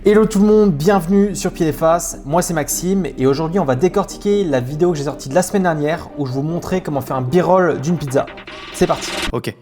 Hello tout le monde, bienvenue sur Pied et Face, moi c'est Maxime et aujourd'hui on va décortiquer la vidéo que j'ai sortie de la semaine dernière où je vous montrais comment faire un b-roll d'une pizza. C'est parti. Ok.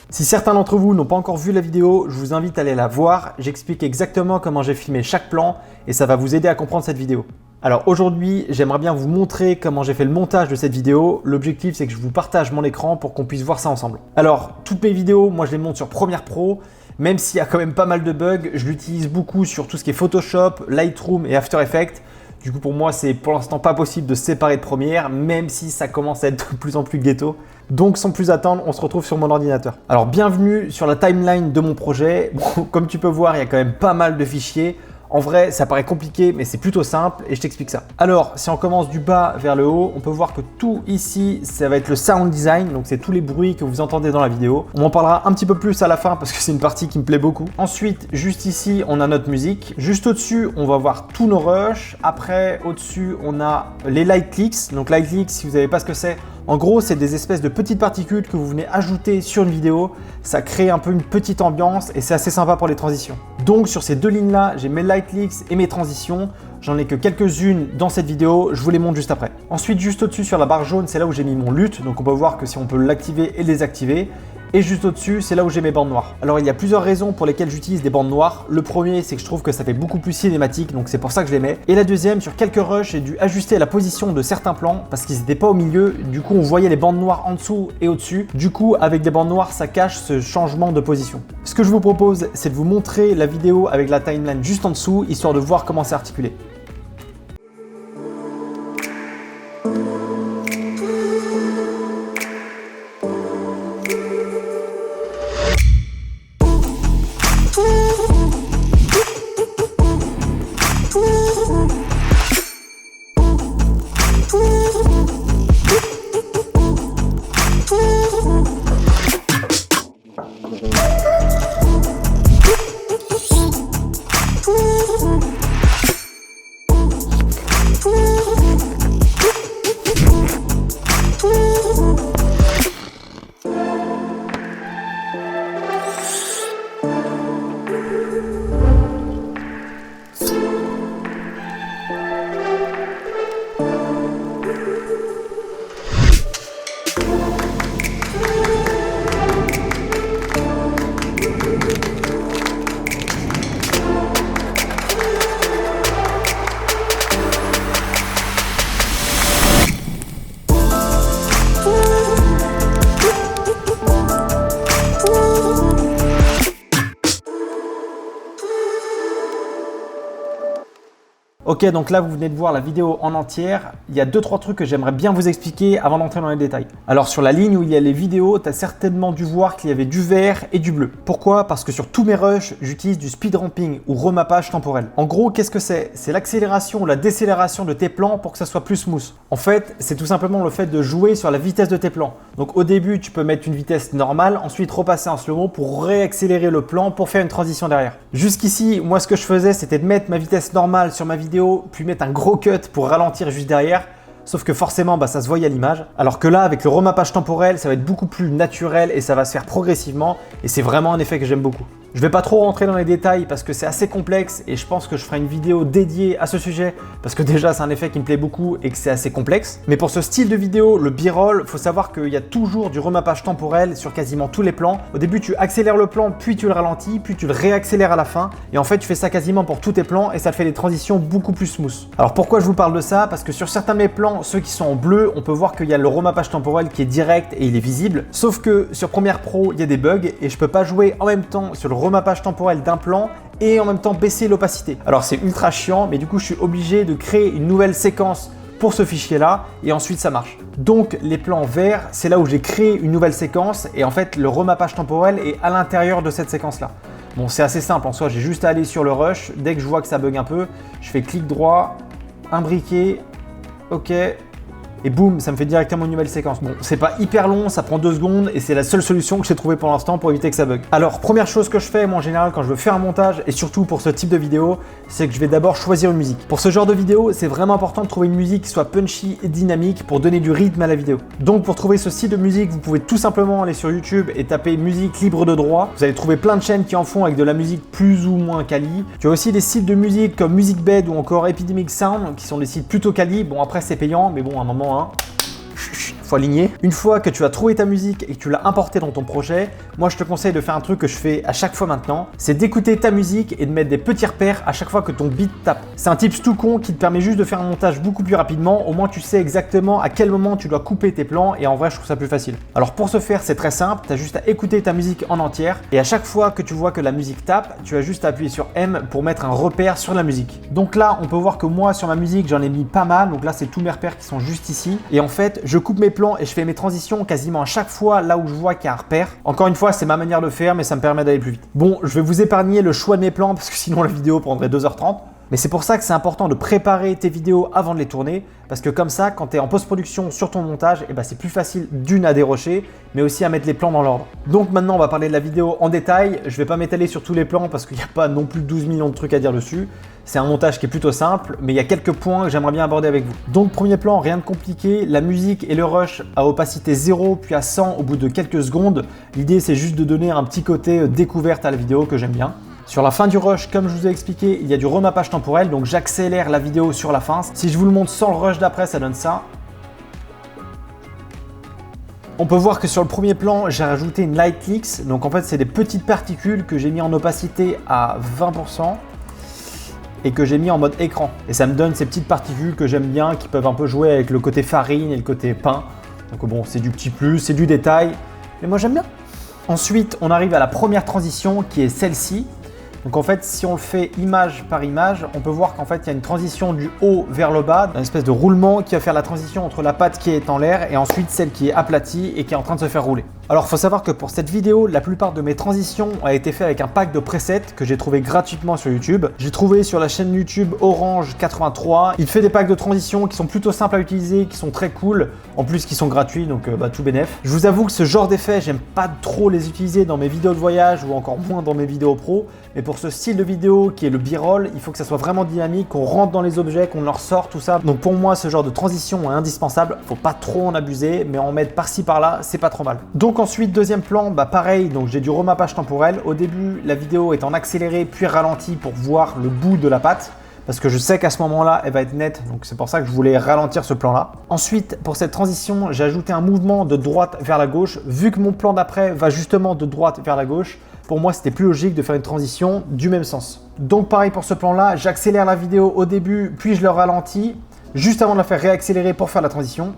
Si certains d'entre vous n'ont pas encore vu la vidéo, je vous invite à aller la voir. J'explique exactement comment j'ai filmé chaque plan et ça va vous aider à comprendre cette vidéo. Alors aujourd'hui, j'aimerais bien vous montrer comment j'ai fait le montage de cette vidéo. L'objectif, c'est que je vous partage mon écran pour qu'on puisse voir ça ensemble. Alors, toutes mes vidéos, moi je les monte sur Premiere Pro. Même s'il y a quand même pas mal de bugs, je l'utilise beaucoup sur tout ce qui est Photoshop, Lightroom et After Effects. Du coup, pour moi, c'est pour l'instant pas possible de se séparer de Premiere, même si ça commence à être de plus en plus ghetto. Donc, sans plus attendre, on se retrouve sur mon ordinateur. Alors, bienvenue sur la timeline de mon projet. Bon, comme tu peux voir, il y a quand même pas mal de fichiers. En vrai, ça paraît compliqué, mais c'est plutôt simple et je t'explique ça. Alors, si on commence du bas vers le haut, on peut voir que tout ici, ça va être le sound design. Donc, c'est tous les bruits que vous entendez dans la vidéo. On en parlera un petit peu plus à la fin parce que c'est une partie qui me plaît beaucoup. Ensuite, juste ici, on a notre musique. Juste au-dessus, on va voir tous nos rushs. Après, au-dessus, on a les light clicks. Donc, light clicks, si vous savez pas ce que c'est, en gros, c'est des espèces de petites particules que vous venez ajouter sur une vidéo. Ça crée un peu une petite ambiance et c'est assez sympa pour les transitions. Donc sur ces deux lignes-là, j'ai mes light clicks et mes transitions. J'en ai que quelques-unes dans cette vidéo, je vous les montre juste après. Ensuite, juste au-dessus sur la barre jaune, c'est là où j'ai mis mon LUT. Donc on peut voir que si on peut l'activer et le désactiver. Et juste au-dessus, c'est là où j'ai mes bandes noires. Alors il y a plusieurs raisons pour lesquelles j'utilise des bandes noires. Le premier, c'est que je trouve que ça fait beaucoup plus cinématique, donc c'est pour ça que je les mets. Et la deuxième, sur quelques rushs, j'ai dû ajuster la position de certains plans parce qu'ils n'étaient pas au milieu. Du coup, on voyait les bandes noires en dessous et au-dessus. Du coup, avec des bandes noires, ça cache ce changement de position. Ce que je vous propose, c'est de vous montrer la vidéo avec la timeline juste en dessous, histoire de voir comment c'est articulé. Ok, donc là vous venez de voir la vidéo en entière. Il y a 2-3 trucs que j'aimerais bien vous expliquer avant d'entrer dans les détails. Alors sur la ligne où il y a les vidéos, tu as certainement dû voir qu'il y avait du vert et du bleu. Pourquoi? Parce que sur tous mes rushs, j'utilise du speed ramping ou remappage temporel. En gros, qu'est-ce que c'est? C'est l'accélération ou la décélération de tes plans pour que ça soit plus smooth. En fait, c'est tout simplement le fait de jouer sur la vitesse de tes plans. Donc au début, tu peux mettre une vitesse normale, ensuite repasser en slow-mo pour réaccélérer le plan pour faire une transition derrière. Jusqu'ici, moi ce que je faisais, c'était de mettre ma vitesse normale sur ma vidéo, puis mettre un gros cut pour ralentir juste derrière. Sauf que forcément, ça se voyait à l'image. Alors que là, avec le remappage temporel, ça va être beaucoup plus naturel et ça va se faire progressivement. Et c'est vraiment un effet que j'aime beaucoup. Je vais pas trop rentrer dans les détails parce que c'est assez complexe et je pense que je ferai une vidéo dédiée à ce sujet parce que déjà c'est un effet qui me plaît beaucoup et que c'est assez complexe. Mais pour ce style de vidéo, le b-roll, faut savoir qu'il y a toujours du remappage temporel sur quasiment tous les plans. Au début, tu accélères le plan, puis tu le ralentis, puis tu le réaccélères à la fin. Et en fait, tu fais ça quasiment pour tous tes plans et ça te fait des transitions beaucoup plus smooth. Alors pourquoi je vous parle de ça? Parce que sur certains de mes plans, ceux qui sont en bleu, on peut voir qu'il y a le remappage temporel qui est direct et il est visible. Sauf que sur Premiere Pro, il y a des bugs et je peux pas jouer en même temps sur le remappage temporel d'un plan et en même temps baisser l'opacité. Alors c'est ultra chiant, mais du coup je suis obligé de créer une nouvelle séquence pour ce fichier là et ensuite ça marche. Donc les plans verts, c'est là où j'ai créé une nouvelle séquence et en fait le remappage temporel est à l'intérieur de cette séquence là. Bon, c'est assez simple en soi, j'ai juste à aller sur le rush. Dès que je vois que ça bug un peu, je fais clic droit, imbriquer, ok, et boum, ça me fait directement une nouvelle séquence. Bon, c'est pas hyper long, ça prend 2 secondes et c'est la seule solution que j'ai trouvée pour l'instant pour éviter que ça bug. Alors, première chose que je fais, moi en général, quand je veux faire un montage et surtout pour ce type de vidéo, c'est que je vais d'abord choisir une musique. Pour ce genre de vidéo, c'est vraiment important de trouver une musique qui soit punchy et dynamique pour donner du rythme à la vidéo. Donc, pour trouver ce style de musique, vous pouvez tout simplement aller sur YouTube et taper musique libre de droit. Vous allez trouver plein de chaînes qui en font avec de la musique plus ou moins quali. Tu as aussi des sites de musique comme MusicBed ou encore Epidemic Sound qui sont des sites plutôt quali. Bon, après c'est payant, mais bon, à un moment, hein, faut aligner. Une fois que tu as trouvé ta musique et que tu l'as importée dans ton projet, moi je te conseille de faire un truc que je fais à chaque fois maintenant, c'est d'écouter ta musique et de mettre des petits repères à chaque fois que ton beat tape. C'est un tips tout con qui te permet juste de faire un montage beaucoup plus rapidement, au moins tu sais exactement à quel moment tu dois couper tes plans et en vrai je trouve ça plus facile. Alors pour ce faire c'est très simple, tu as juste à écouter ta musique en entière et à chaque fois que tu vois que la musique tape, tu as juste à appuyer sur M pour mettre un repère sur la musique. Donc là on peut voir que moi sur ma musique j'en ai mis pas mal, donc là c'est tous mes repères qui sont juste ici et en fait je coupe mes plans et je fais mes transitions quasiment à chaque fois là où je vois qu'il y a un repère. Encore une fois, c'est ma manière de faire, mais ça me permet d'aller plus vite. Bon, je vais vous épargner le choix de mes plans parce que sinon la vidéo prendrait 2h30. Mais c'est pour ça que c'est important de préparer tes vidéos avant de les tourner parce que comme ça, quand tu es en post-production sur ton montage, c'est plus facile d'une à dérocher, mais aussi à mettre les plans dans l'ordre. Donc maintenant, on va parler de la vidéo en détail. Je ne vais pas m'étaler sur tous les plans parce qu'il n'y a pas non plus 12 millions de trucs à dire dessus. C'est un montage qui est plutôt simple, mais il y a quelques points que j'aimerais bien aborder avec vous. Donc premier plan, rien de compliqué, la musique et le rush à opacité 0 puis à 100 au bout de quelques secondes. L'idée c'est juste de donner un petit côté découverte à la vidéo que j'aime bien. Sur la fin du rush, comme je vous ai expliqué, il y a du remappage temporel, donc j'accélère la vidéo sur la fin. Si je vous le montre sans le rush d'après, ça donne ça. On peut voir que sur le premier plan, j'ai rajouté une light leaks. Donc en fait, c'est des petites particules que j'ai mis en opacité à 20% et que j'ai mis en mode écran. Et ça me donne ces petites particules que j'aime bien, qui peuvent un peu jouer avec le côté farine et le côté pain. Donc bon, c'est du petit plus, c'est du détail, mais moi j'aime bien. Ensuite, on arrive à la première transition qui est celle-ci. Donc en fait, si on le fait image par image, on peut voir qu'en fait, il y a une transition du haut vers le bas, une espèce de roulement qui va faire la transition entre la patte qui est en l'air et ensuite celle qui est aplatie et qui est en train de se faire rouler. Alors, il faut savoir que pour cette vidéo, la plupart de mes transitions ont été faites avec un pack de presets que j'ai trouvé gratuitement sur YouTube. J'ai trouvé sur la chaîne YouTube Orange83. Il fait des packs de transitions qui sont plutôt simples à utiliser, qui sont très cool, en plus qui sont gratuits, donc tout bénef. Je vous avoue que ce genre d'effets, j'aime pas trop les utiliser dans mes vidéos de voyage ou encore moins dans mes vidéos pro. Mais pour ce style de vidéo qui est le b-roll, il faut que ça soit vraiment dynamique, qu'on rentre dans les objets, qu'on leur sort, tout ça. Donc pour moi, ce genre de transition est indispensable. Faut pas trop en abuser, mais en mettre par-ci par-là, c'est pas trop mal. Donc ensuite, deuxième plan, pareil, donc j'ai du remappage temporel. Au début, la vidéo est en accéléré puis ralenti pour voir le bout de la patte. Parce que je sais qu'à ce moment-là, elle va être nette, donc c'est pour ça que je voulais ralentir ce plan-là. Ensuite, pour cette transition, j'ai ajouté un mouvement de droite vers la gauche. Vu que mon plan d'après va justement de droite vers la gauche, pour moi, c'était plus logique de faire une transition du même sens. Donc pareil pour ce plan-là, j'accélère la vidéo au début, puis je le ralentis, juste avant de la faire réaccélérer pour faire la transition.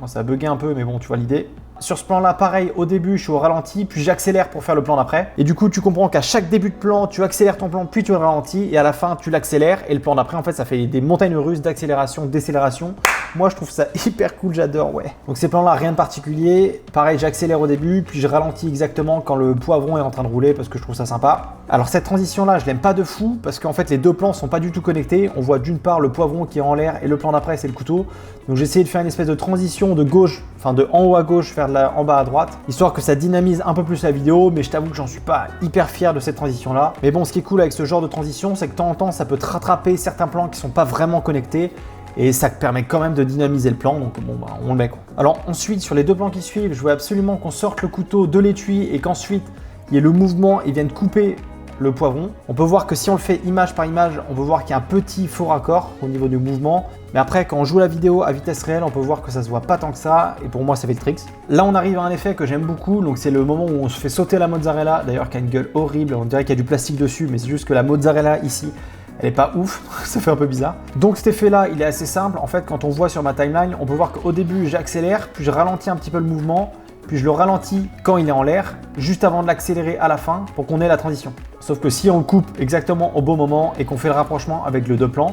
Bon, ça a bugué un peu, mais bon, tu vois l'idée. Sur ce plan-là, pareil, au début, je suis au ralenti, puis j'accélère pour faire le plan d'après. Et du coup, tu comprends qu'à chaque début de plan, tu accélères ton plan, puis tu le ralentis, et à la fin, tu l'accélères. Et le plan d'après, en fait, ça fait des montagnes russes d'accélération, décélération. Moi, je trouve ça hyper cool, j'adore, ouais. Donc ces plans-là, rien de particulier. Pareil, j'accélère au début, puis je ralentis exactement quand le poivron est en train de rouler, parce que je trouve ça sympa. Alors cette transition-là, je l'aime pas de fou, parce qu'en fait, les deux plans sont pas du tout connectés. On voit d'une part le poivron qui est en l'air, et le plan d'après, c'est le couteau. Donc j'ai essayé de faire une espèce de transition de gauche, enfin de en haut à gauche vers en bas à droite, histoire que ça dynamise un peu plus la vidéo, mais je t'avoue que j'en suis pas hyper fier de cette transition-là. Mais bon, ce qui est cool avec ce genre de transition, c'est que de temps en temps, ça peut te rattraper certains plans qui sont pas vraiment connectés, et ça te permet quand même de dynamiser le plan, donc bon, on le met quoi. Alors ensuite, sur les deux plans qui suivent, je veux absolument qu'on sorte le couteau de l'étui et qu'ensuite, il y ait le mouvement et vienne couper le poivron. On peut voir que si on le fait image par image, on peut voir qu'il y a un petit faux raccord au niveau du mouvement. Mais après, quand on joue la vidéo à vitesse réelle, on peut voir que ça se voit pas tant que ça. Et pour moi, ça fait le tricks. Là, on arrive à un effet que j'aime beaucoup. Donc, c'est le moment où on se fait sauter la mozzarella. D'ailleurs, qui a une gueule horrible. On dirait qu'il y a du plastique dessus. Mais c'est juste que la mozzarella ici, elle est pas ouf. Ça fait un peu bizarre. Donc, cet effet-là, il est assez simple. En fait, quand on voit sur ma timeline, on peut voir qu'au début, j'accélère. Puis, je ralentis un petit peu le mouvement. Puis je le ralentis quand il est en l'air, juste avant de l'accélérer à la fin pour qu'on ait la transition. Sauf que si on le coupe exactement au bon moment et qu'on fait le rapprochement avec le deux plans,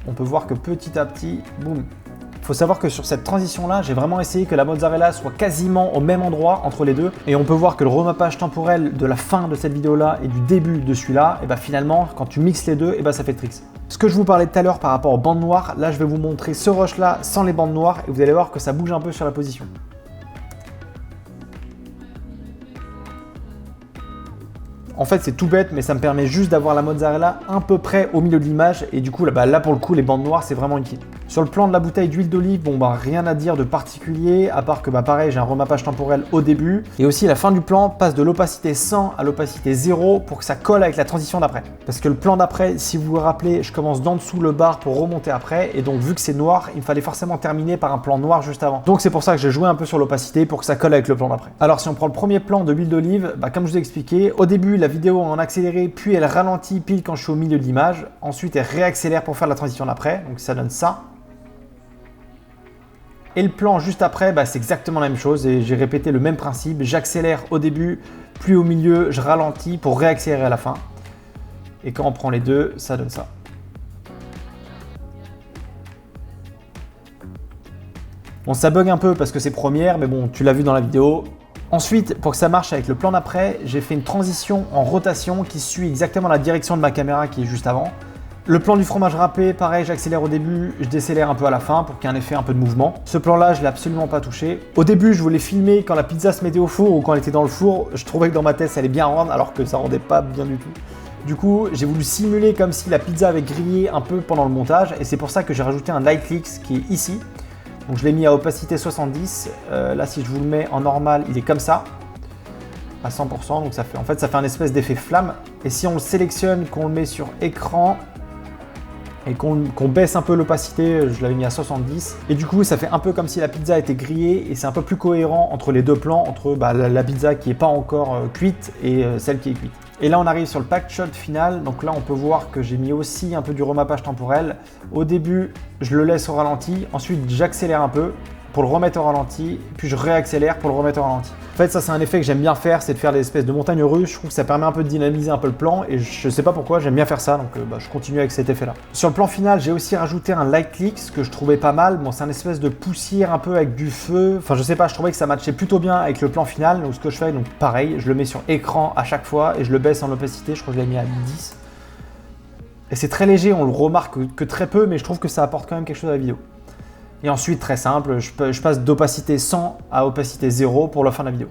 on peut voir que petit à petit, boum. Il faut savoir que sur cette transition-là, j'ai vraiment essayé que la mozzarella soit quasiment au même endroit entre les deux. Et on peut voir que le remappage temporel de la fin de cette vidéo-là et du début de celui-là, et finalement, quand tu mixes les deux, ça fait le tricks. Ce que je vous parlais tout à l'heure par rapport aux bandes noires, là je vais vous montrer ce rush là sans les bandes noires et vous allez voir que ça bouge un peu sur la position. En fait, c'est tout bête, mais ça me permet juste d'avoir la mozzarella à peu près au milieu de l'image. Et du coup, là pour le coup, les bandes noires, c'est vraiment utile. Sur le plan de la bouteille d'huile d'olive, bon bah rien à dire de particulier, à part que pareil, j'ai un remappage temporel au début. Et aussi, la fin du plan passe de l'opacité 100 à l'opacité 0 pour que ça colle avec la transition d'après. Parce que le plan d'après, si vous vous rappelez, je commence d'en dessous le bar pour remonter après. Et donc, vu que c'est noir, il me fallait forcément terminer par un plan noir juste avant. Donc, c'est pour ça que j'ai joué un peu sur l'opacité pour que ça colle avec le plan d'après. Alors, si on prend le premier plan de l'huile d'olive, comme je vous ai expliqué, au début, la vidéo en accéléré, puis elle ralentit pile quand je suis au milieu de l'image. Ensuite, elle réaccélère pour faire la transition d'après. Donc, ça donne ça. Et le plan juste après, c'est exactement la même chose et j'ai répété le même principe. J'accélère au début, puis au milieu, je ralentis pour réaccélérer à la fin. Et quand on prend les deux, ça donne ça. Bon, ça bug un peu parce que c'est première, mais bon, tu l'as vu dans la vidéo. Ensuite, pour que ça marche avec le plan d'après, j'ai fait une transition en rotation qui suit exactement la direction de ma caméra qui est juste avant. Le plan du fromage râpé, pareil, j'accélère au début, je décélère un peu à la fin pour qu'il y ait un effet un peu de mouvement. Ce plan-là, je ne l'ai absolument pas touché. Au début, je voulais filmer quand la pizza se mettait au four ou quand elle était dans le four. Je trouvais que dans ma tête, ça allait bien rendre alors que ça rendait pas bien du tout. Du coup, j'ai voulu simuler comme si la pizza avait grillé un peu pendant le montage et c'est pour ça que j'ai rajouté un light click qui est ici. Donc je l'ai mis à opacité 70. Là, si je vous le mets en normal, il est comme ça, à 100%. Donc ça fait un espèce d'effet flamme. Et si on le sélectionne, qu'on le met sur écran, et qu'on baisse un peu l'opacité, je l'avais mis à 70. Et du coup, ça fait un peu comme si la pizza était grillée et c'est un peu plus cohérent entre les deux plans, entre la pizza qui n'est pas encore cuite et celle qui est cuite. Et là, on arrive sur le pack shot final. Donc là, on peut voir que j'ai mis aussi un peu du remappage temporel. Au début, je le laisse au ralenti. Ensuite, j'accélère un peu pour le remettre au ralenti. Puis je réaccélère pour le remettre au ralenti. En fait, ça, c'est un effet que j'aime bien faire, c'est de faire des espèces de montagnes russes. Je trouve que ça permet un peu de dynamiser un peu le plan. Et je sais pas pourquoi, j'aime bien faire ça. Donc je continue avec cet effet-là. Sur le plan final, j'ai aussi rajouté un light click, ce que je trouvais pas mal. Bon, c'est un espèce de poussière un peu avec du feu. Enfin, je sais pas, je trouvais que ça matchait plutôt bien avec le plan final. Donc ce que je fais, donc pareil, je le mets sur écran à chaque fois et je le baisse en opacité. Je crois que je l'ai mis à 10. Et c'est très léger, on le remarque que très peu, mais je trouve que ça apporte quand même quelque chose à la vidéo. Et ensuite, très simple, je passe d'opacité 100 à opacité 0 pour la fin de la vidéo.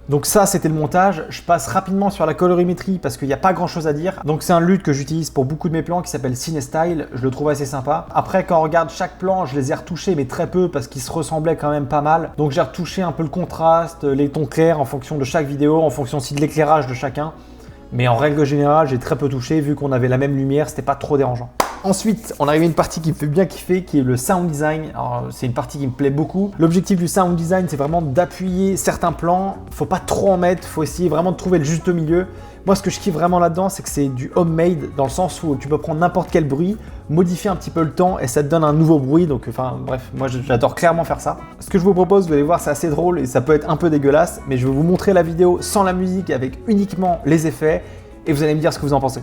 Donc ça, c'était le montage. Je passe rapidement sur la colorimétrie parce qu'il n'y a pas grand chose à dire. Donc c'est un LUT que j'utilise pour beaucoup de mes plans qui s'appelle CineStyle. Je le trouve assez sympa. Après, quand on regarde chaque plan, je les ai retouchés, mais très peu parce qu'ils se ressemblaient quand même pas mal. Donc j'ai retouché un peu le contraste, les tons clairs en fonction de chaque vidéo, en fonction aussi de l'éclairage de chacun. Mais en règle générale, j'ai très peu touché vu qu'on avait la même lumière, c'était pas trop dérangeant. Ensuite, on arrive à une partie qui me fait bien kiffer, qui est le sound design. Alors, c'est une partie qui me plaît beaucoup. L'objectif du sound design, c'est vraiment d'appuyer certains plans. Faut pas trop en mettre, faut essayer vraiment de trouver le juste milieu. Moi, ce que je kiffe vraiment là-dedans, c'est que c'est du homemade, dans le sens où tu peux prendre n'importe quel bruit, modifier un petit peu le temps et ça te donne un nouveau bruit. Donc, enfin, bref, moi, j'adore clairement faire ça. Ce que je vous propose, vous allez voir, c'est assez drôle et ça peut être un peu dégueulasse, mais je vais vous montrer la vidéo sans la musique, avec uniquement les effets et vous allez me dire ce que vous en pensez.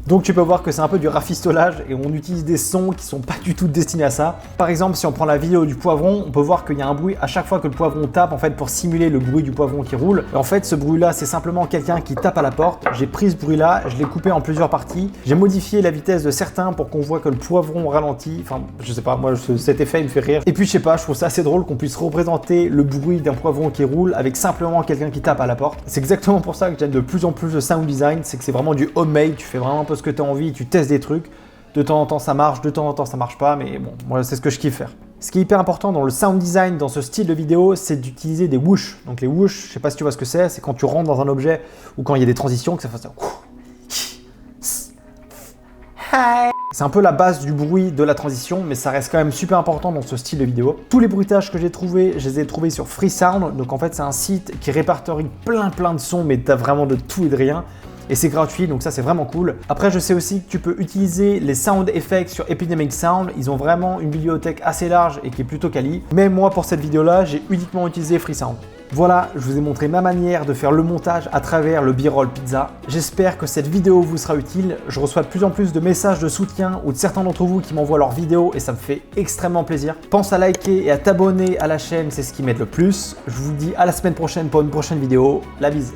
Donc tu peux voir que c'est un peu du rafistolage et on utilise des sons qui sont pas du tout destinés à ça. Par exemple, si on prend la vidéo du poivron, on peut voir qu'il y a un bruit à chaque fois que le poivron tape en fait pour simuler le bruit du poivron qui roule. Et en fait, ce bruit-là, c'est simplement quelqu'un qui tape à la porte. J'ai pris ce bruit-là, je l'ai coupé en plusieurs parties. J'ai modifié la vitesse de certains pour qu'on voit que le poivron ralentit. Enfin, je sais pas, moi cet effet il me fait rire. Et puis je sais pas, je trouve ça assez drôle qu'on puisse représenter le bruit d'un poivron qui roule avec simplement quelqu'un qui tape à la porte. C'est exactement pour ça que j'aime de plus en plus le sound design, c'est que c'est vraiment du homemade, tu fais vraiment un peu ce que tu as envie, tu testes des trucs. De temps en temps ça marche, de temps en temps ça marche pas, mais bon, moi c'est ce que je kiffe faire. Ce qui est hyper important dans le sound design, dans ce style de vidéo, c'est d'utiliser des whoosh. Donc les whoosh, je sais pas si tu vois ce que c'est quand tu rentres dans un objet ou quand il y a des transitions, que ça fasse ça. C'est un peu la base du bruit de la transition, mais ça reste quand même super important dans ce style de vidéo. Tous les bruitages que j'ai trouvés, je les ai trouvés sur Freesound. Donc en fait, c'est un site qui répertorie plein de sons, mais t'as vraiment de tout et de rien. Et c'est gratuit, donc ça c'est vraiment cool. Après, je sais aussi que tu peux utiliser les sound effects sur Epidemic Sound. Ils ont vraiment une bibliothèque assez large et qui est plutôt quali. Mais moi, pour cette vidéo-là, j'ai uniquement utilisé Freesound. Voilà, je vous ai montré ma manière de faire le montage à travers le B-roll pizza. J'espère que cette vidéo vous sera utile. Je reçois de plus en plus de messages de soutien ou de certains d'entre vous qui m'envoient leurs vidéos et ça me fait extrêmement plaisir. Pense à liker et à t'abonner à la chaîne, c'est ce qui m'aide le plus. Je vous dis à la semaine prochaine pour une prochaine vidéo. La bise.